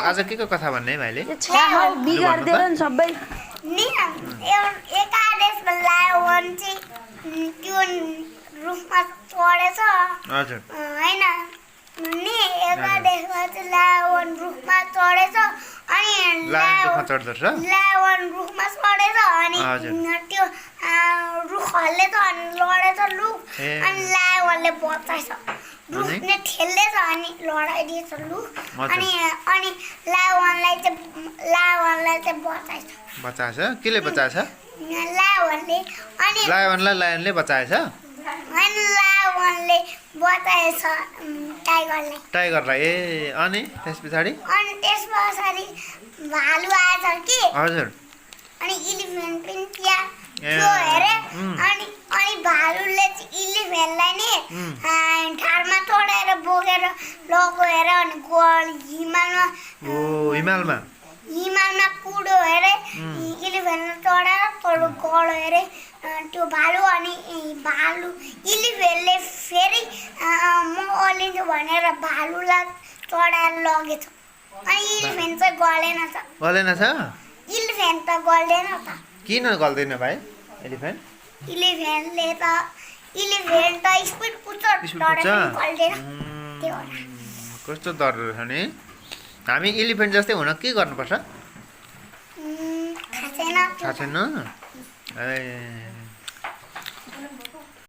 आज के को कथा भन्ने भाइले बिगार्दियो नि सबै नि एकादेशमा लायन चाहिँ त्यो रुखमा चढेछ हजुर हैन नि एकादेशमा चाहिँ लायन रुखमा चढेछ अनि लायन रुखमा चढ्दो रहेछ लायन रुखमा चढेछ अनि हजुर। त्यो रुखहरूले त अनि लडेछ लुक अनि लायनले बचाएछ रुखले ठेल्दैछ अनि लडाइदिएछ लुक अनि अनि लायनलाई चाहिँ बचाएछ बचाएछ केले बचाएछ लायनले अनि लायनले बचाएछ अनि लायनले बचाएछ टाइगरलाई टाइगरलाई ए अनि त्यस पछाडि अनि त्यस पछाडि भालु आएछ कि हजुर अनि इलिफेन्ट पनि त्यहाँ थियो हेरे अनि भालुले चाहिँ इलिफेन्टलाई नि ढाडमा चढाएर बोकेर लगेर हेरे अनि गल हिमालमा कुदो हेरे इलिफेन्टमा चढाएर तल गल हेरे त्यो भालु अनि इलिफेन्टले फेरि म अलिन्छु भनेर भालुलाई चढाएर लगेछ अनि इलिफेन्ट चाहिँ गलेन छ इलिफेन्ट त गल्दैन त किन गल्दैन भाइ एलिफेन्ट इलिफेन्ट त स्पिड कुद्छ गल्दैन त्यो कस्तो डर रहेछ नि हामी एलिफेन्ट जस्तै हुन के गर्नुपर्छ थाहा छैन थाहा छैन ए